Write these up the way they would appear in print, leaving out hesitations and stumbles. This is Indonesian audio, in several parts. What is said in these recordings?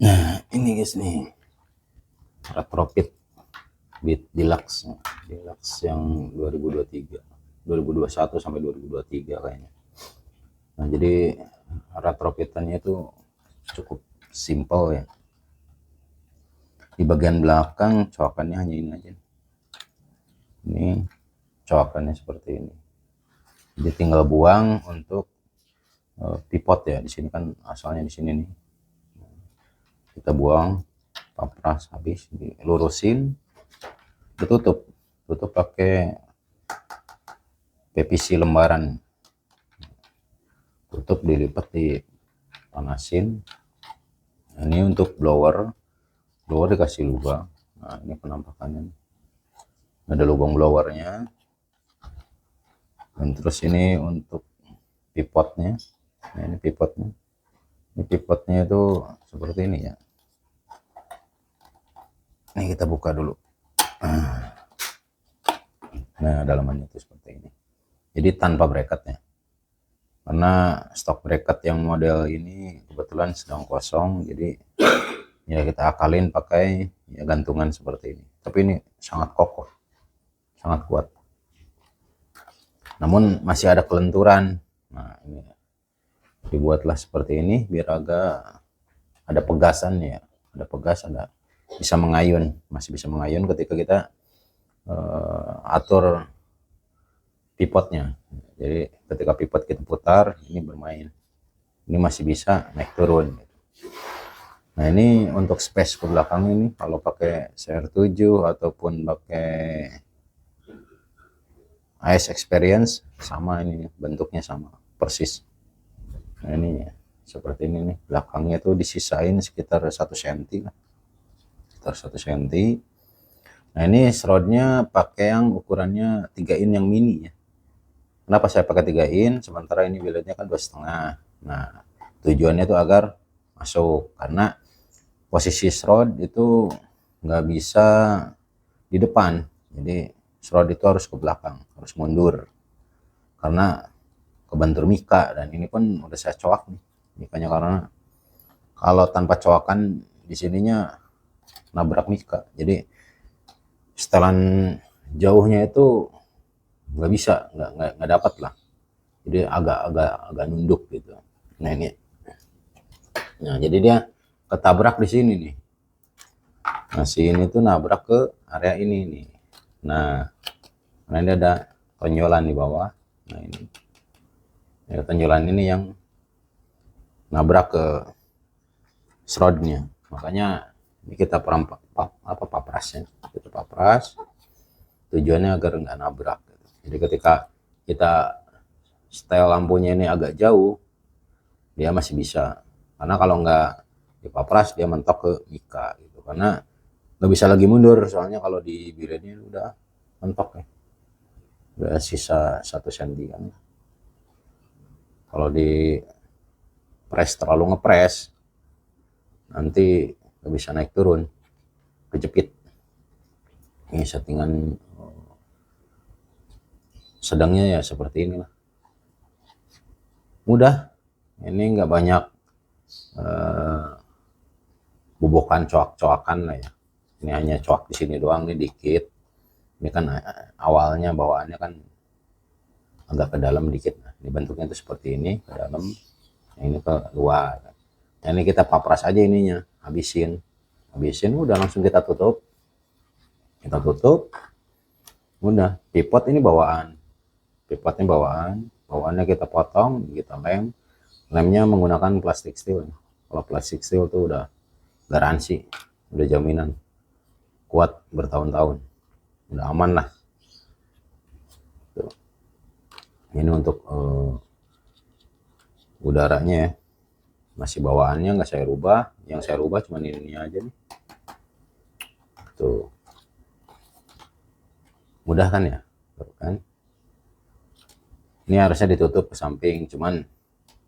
Nah, ini guys nih, retrofit Beat Deluxe. Deluxe yang 2023, 2021 sampai 2023 kayaknya. Nah, jadi retrofitannya itu cukup simple ya. Di bagian belakang coakannya hanya ini aja. Ini coakannya seperti ini. Jadi tinggal buang untuk pivot ya. Di sini kan asalnya di sini nih. Kita buang, papras habis, dilurusin, ditutup. Tutup pakai PVC lembaran. Tutup, dilipat, dipanasin. Nah, ini untuk blower dikasih lubang. Nah, ini penampakannya, ada lubang blowernya. Dan terus ini untuk pivotnya. Nah, ini pivotnya itu seperti ini ya. Ini kita buka dulu. Nah, dalamannya itu seperti ini. Jadi tanpa bracketnya, karena stok bracket yang model ini kebetulan sedang kosong, jadi ya kita akalin pakai ya gantungan seperti ini. Tapi ini sangat kokoh, sangat kuat, namun masih ada kelenturan. Nah, ini dibuatlah seperti ini biar agak ada pegasannya ya. Ada pegas, ada bisa mengayun, masih bisa mengayun ketika kita atur pivotnya. Jadi ketika pivot kita putar, ini bermain, ini masih bisa naik turun. Nah, ini untuk space ke belakang ini kalau pakai CR7 ataupun pakai AS Experience sama, ini bentuknya sama persis. Nah, ini seperti ini nih, belakangnya tuh disisain sekitar 1 cm lah, sekitar 1 cm. Nah, ini shroudnya pakai yang ukurannya 3 in yang mini ya. Kenapa saya pakai 3 in sementara ini billetnya kan 2,5. Nah, tujuannya itu agar masuk, karena posisi shroud itu nggak bisa di depan, jadi shroud itu harus ke belakang, harus mundur karena kebentur mika. Dan ini pun udah saya coak nih mikanya, karena kalau tanpa coakan di sininya nabrak mika, jadi setelan jauhnya itu nggak bisa, nggak dapat lah, jadi agak nunduk gitu. Nah, ini, nah jadi dia ketabrak di sini nih. Nah, si ini tuh nabrak ke area ini nih. Nah, karena ini ada tonjolan di bawah. Nah, ini ya, tonjolan ini yang nabrak ke shroudnya. Makanya ini kita paprasnya, kita papras. Tujuannya agar nggak nabrak. Jadi ketika kita setel lampunya ini agak jauh, dia masih bisa. Karena kalau nggak dipapras dia mentok ke mika gitu. Karena nggak bisa lagi mundur, soalnya kalau di birennya udah mentok ya, udah sisa 1 cm kan. Kalau di press terlalu ngepres, nanti nggak bisa naik turun, kejepit. Ini settingan sedangnya ya seperti inilah, mudah. Ini nggak banyak bubukan coak-coakan lah ya. Ini hanya coak di sini doang nih dikit. Ini kan awalnya bawaannya kan agak ke dalam dikit. Nah, ini bentuknya tuh seperti ini, ke dalam. Nah, ini ke luar. Nah, ini kita papras aja ininya, habisin. Habisin udah langsung kita tutup. Kita tutup. Udah, pivot ini bawaan. Pivotnya bawaan. Bawaannya kita potong, kita lem. Lemnya menggunakan plastik steel. Kalau plastik steel tuh udah garansi, udah jaminan kuat bertahun-tahun, udah aman lah. Tuh. Ini untuk udaranya ya, masih bawaannya nggak saya rubah, yang saya rubah cuma ini aja nih. Tuh, mudah kan ya. Tuh kan, ini harusnya ditutup ke samping, cuman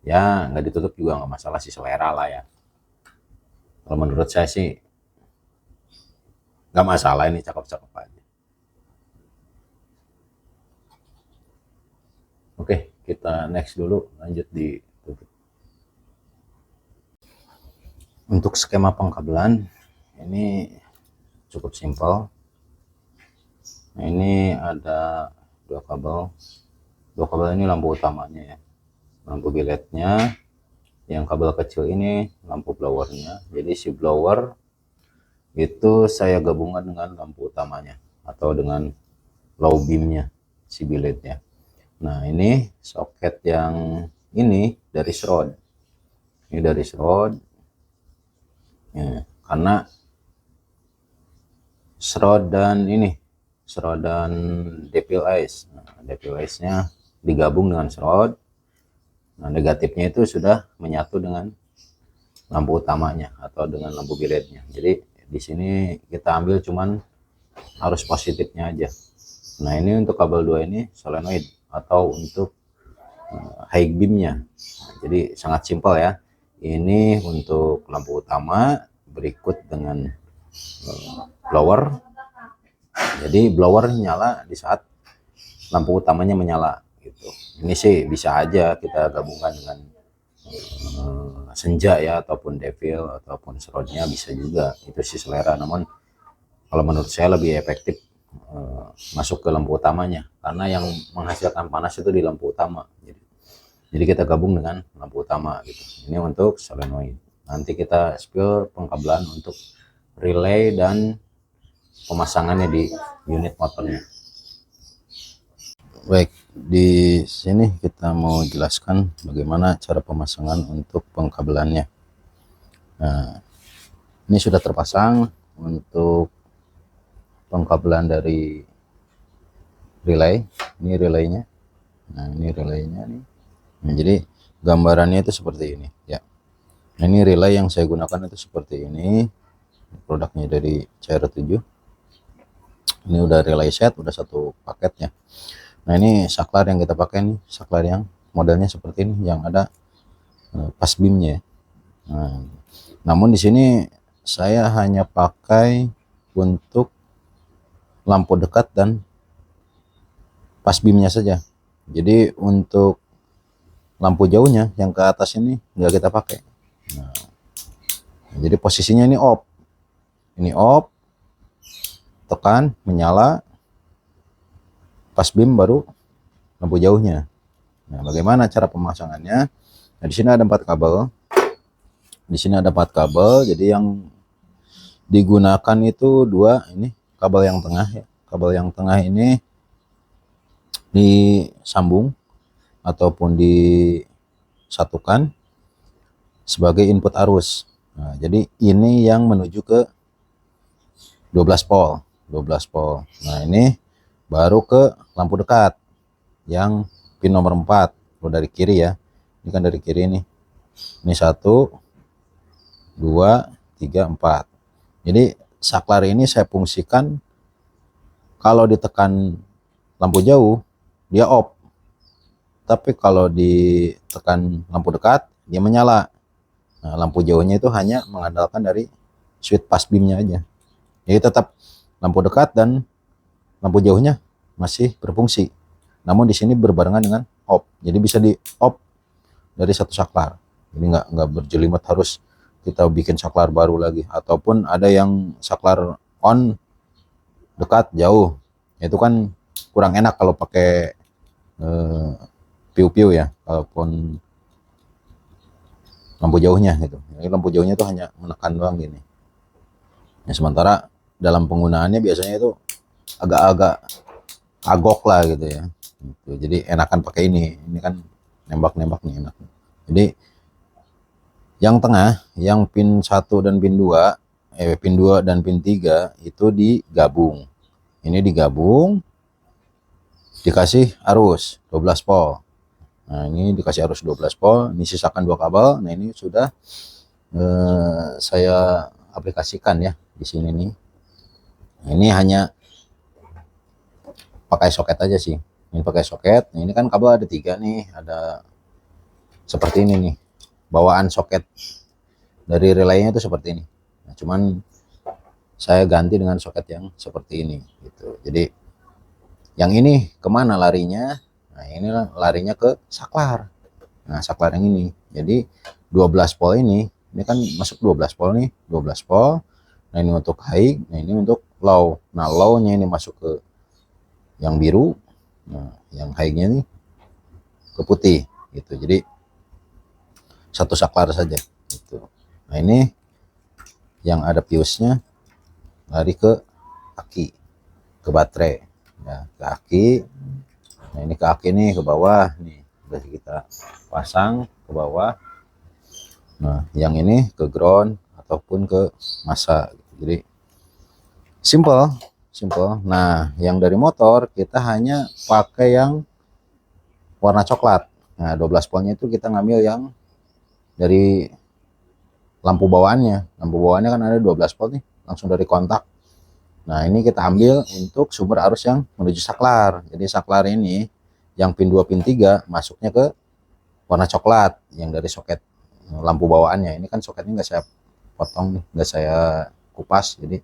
ya nggak ditutup juga nggak masalah sih, selera lah ya. Kalau menurut saya sih nggak masalah, ini cakep-cakep aja. Oke, kita next dulu, lanjut di tutup. Untuk skema pengkabelan ini cukup simpel. Nah, ini ada dua kabel ini lampu utamanya ya, lampu biletnya. Yang kabel kecil ini lampu blowernya. Jadi si blower itu saya gabungkan dengan lampu utamanya atau dengan low beamnya si biletnya. Nah, ini soket yang ini dari shroud. Ini dari shroud ya, karena shroud dan devil eyes. Nah, devil eyes-nya digabung dengan shroud. Nah, negatifnya itu sudah menyatu dengan lampu utamanya atau dengan lampu biletnya. Jadi di sini kita ambil cuman arus positifnya aja. Nah, ini untuk kabel 2 ini solenoid atau untuk high beamnya. Jadi sangat simpel ya. Ini untuk lampu utama, berikut dengan blower. Jadi blower nyala di saat lampu utamanya menyala gitu. Ini sih bisa aja kita gabungkan dengan senja ya, ataupun devil ataupun shroudnya bisa juga, itu sih selera. Namun kalau menurut saya lebih efektif masuk ke lampu utamanya, karena yang menghasilkan panas itu di lampu utama. Jadi kita gabung dengan lampu utama gitu. Ini untuk solenoid. Nanti kita spill pengkabelan untuk relay dan pemasangannya di unit motornya. Baik, di sini kita mau jelaskan bagaimana cara pemasangan untuk pengkabelannya. Nah, ini sudah terpasang untuk pengkabelan dari relay. Ini relaynya. Nah, ini relaynya nih. Nah, jadi gambarannya itu seperti ini ya. Nah, ini relay yang saya gunakan itu seperti ini. Produknya dari CR7. Ini udah relay set, udah satu paketnya. Nah, ini saklar yang kita pakai nih, saklar yang modelnya seperti ini, yang ada pas beamnya. Nah, namun di sini saya hanya pakai untuk lampu dekat dan pas beamnya saja. Jadi untuk lampu jauhnya yang ke atas ini nggak kita pakai. Nah, jadi posisinya ini off. Ini off, tekan, menyala, pas beam baru lampu jauhnya. Nah, bagaimana cara pemasangannya? Nah, di sini ada 4 kabel. Di sini ada 4 kabel. Jadi yang digunakan itu 2, ini kabel yang tengah ya. Kabel yang tengah ini disambung ataupun disatukan sebagai input arus. Nah, jadi ini yang menuju ke 12 volt. 12 volt. Nah, ini baru ke lampu dekat yang pin nomor 4. Kalau dari kiri ya. Ini kan dari kiri nih. Ini 1 2 3 4. Jadi saklar ini saya fungsikan kalau ditekan lampu jauh dia off. Tapi kalau ditekan lampu dekat dia menyala. Nah, lampu jauhnya itu hanya mengandalkan dari switch pas beamnya aja. Jadi tetap lampu dekat dan lampu jauhnya masih berfungsi. Namun di sini berbarengan dengan off. Jadi bisa di off dari satu saklar. Jadi nggak berjelimet harus kita bikin saklar baru lagi. Ataupun ada yang saklar on dekat jauh. Itu kan kurang enak kalau pakai piu-piu ya, walaupun lampu jauhnya gitu. Jadi lampu jauhnya itu hanya menekan doang gini. Ya, sementara dalam penggunaannya biasanya itu agak-agak agok lah gitu ya. Gitu. Jadi enakan pakai ini. Ini kan nembak-nembak nih enak. Jadi yang tengah, yang pin 1 dan pin 2, pin 2 dan pin 3 itu digabung. Ini digabung dikasih arus 12 volt. Nah, ini dikasih arus 12 volt, ini sisakan 2 kabel. Nah, ini sudah saya aplikasikan ya di sini nih. Nah, ini hanya pakai soket aja sih. Ini pakai soket. Nah, ini kan kabel ada 3 nih, ada seperti ini nih. Bawaan soket dari relaynya itu seperti ini. Nah, cuman saya ganti dengan soket yang seperti ini gitu. Jadi yang ini kemana larinya? Nah, ini larinya ke saklar. Nah, saklar yang ini. Jadi 12 volt ini Ini kan masuk 12 volt nih, 12 volt. Nah ini untuk high, nah ini untuk low. Nah low-nya ini masuk ke yang biru, nah yang high-nya nih ke putih gitu. Jadi satu saklar saja gitu. Nah ini yang ada fuse-nya lari ke aki, ke baterai, ya, ke aki. Nah ini ke aki nih, ke bawah nih udah kita pasang ke bawah. Nah yang ini ke ground ataupun ke masa. Jadi simple, simple. Nah yang dari motor kita hanya pakai yang warna coklat. Nah 12 voltnya itu kita ngambil yang dari lampu bawaannya. Lampu bawaannya kan ada 12 volt nih, langsung dari kontak. Nah ini kita ambil untuk sumber arus yang menuju saklar. Jadi saklar ini yang pin 2 pin 3 masuknya ke warna coklat yang dari soket lampu bawaannya. Ini kan soketnya nggak saya potong nih, nggak saya kupas, jadi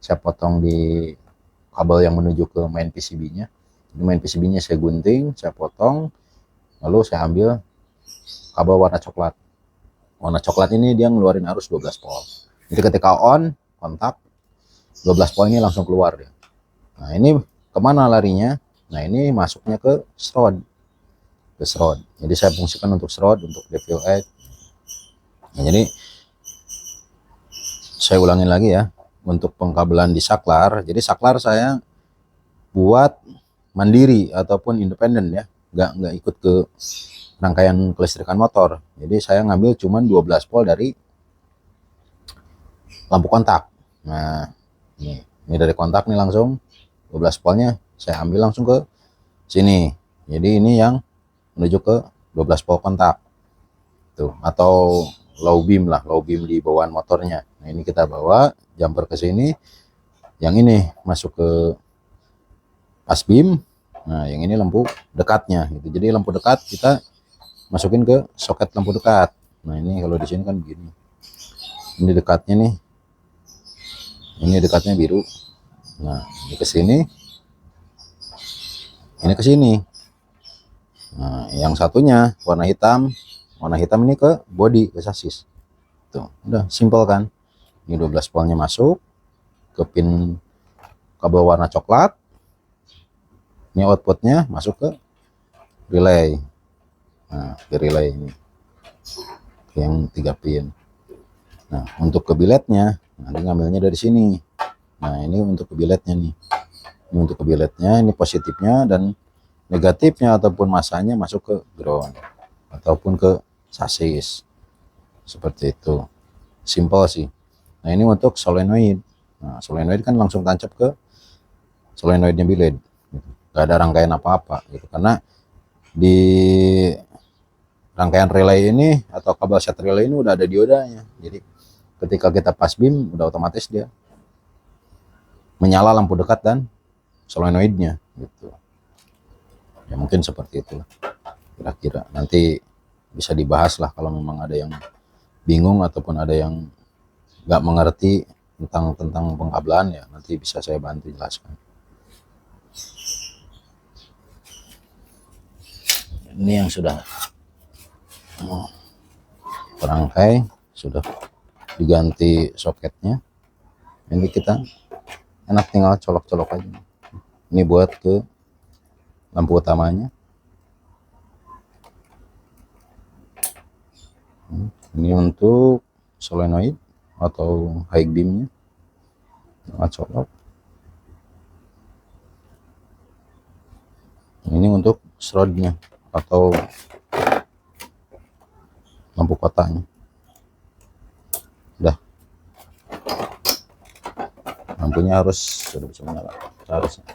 saya potong di kabel yang menuju ke main PCB-nya. Jadi main PCB-nya saya gunting, saya potong, lalu saya ambil kabel warna coklat. Warna coklat ini dia ngeluarin arus 12 volt. Jadi ketika on kontak, 12 volt ini langsung keluar dia. Nah ini kemana larinya? Nah ini masuknya ke shroud, ke shroud. Jadi saya fungsikan untuk shroud, untuk devil egg. Nah, jadi saya ulangin lagi ya, untuk pengkabelan di saklar. Jadi saklar saya buat mandiri ataupun independen ya, nggak ikut ke rangkaian kelistrikan motor. Jadi saya ngambil cuman 12 volt dari lampu kontak. Nah ini dari kontak nih langsung 12 voltnya saya ambil langsung ke sini. Jadi ini yang menuju ke 12 volt kontak tuh, atau low beam lah, low beam di bawaan motornya. Nah ini kita bawa jumper ke sini, yang ini masuk ke pas beam. Nah yang ini lampu dekatnya gitu. Jadi lampu dekat kita masukin ke soket lampu dekat. Nah ini kalau di sini kan begini, ini dekatnya nih, ini dekatnya biru. Nah ini ke sini, ini ke sini. Nah yang satunya warna hitam ini ke body, ke sasis. Tuh udah simple kan. Ini 12 voltnya masuk ke pin kabel warna coklat. Ini outputnya masuk ke relay. Nah ke relay ini yang 3 pin. Nah untuk ke biletnya nanti ngambilnya dari sini. Nah ini untuk ke biletnya nih, ini untuk ke biletnya, ini positifnya, dan negatifnya ataupun masanya masuk ke ground ataupun ke sasis, seperti itu. Simple sih. Nah ini untuk solenoid. Nah solenoid kan langsung tancap ke solenoidnya bilet, nggak ada rangkaian apa-apa gitu, karena di rangkaian relay ini atau kabel set relay ini udah ada diodanya. Jadi ketika kita pas beam udah otomatis dia menyala lampu dekat dan solenoidnya gitu. Ya mungkin seperti itu kira-kira. Nanti bisa dibahas lah kalau memang ada yang bingung ataupun ada yang nggak mengerti tentang pengkabelan, ya nanti bisa saya bantu jelaskan. Ini yang sudah terangkai, sudah diganti soketnya. Ini kita enak tinggal colok-colok aja. Ini buat ke lampu utamanya. Ini untuk solenoid atau high beamnya, colok. Ini untuk shroudnya atau lampu kotanya. Udah, lampunya harus sudah bisa menyala harusnya.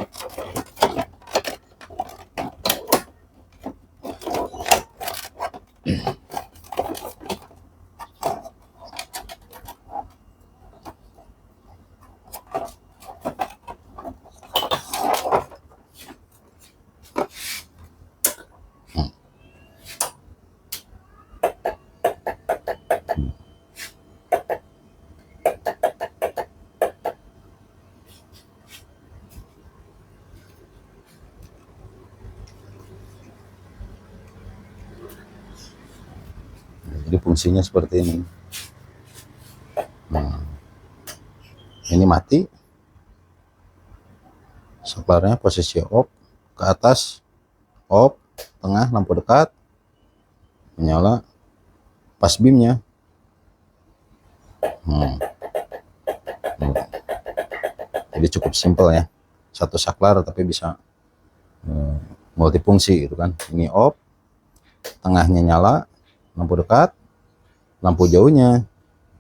Jadi fungsinya seperti ini. Nah, ini mati, saklarnya posisi off, ke atas off, tengah lampu dekat menyala, pas beamnya. Jadi cukup simple ya, satu saklar tapi bisa multifungsi gitu kan. Ini off, tengahnya nyala, lampu dekat, lampu jauhnya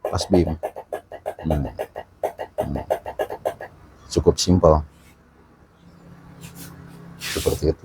pas beam. Cukup simple seperti itu.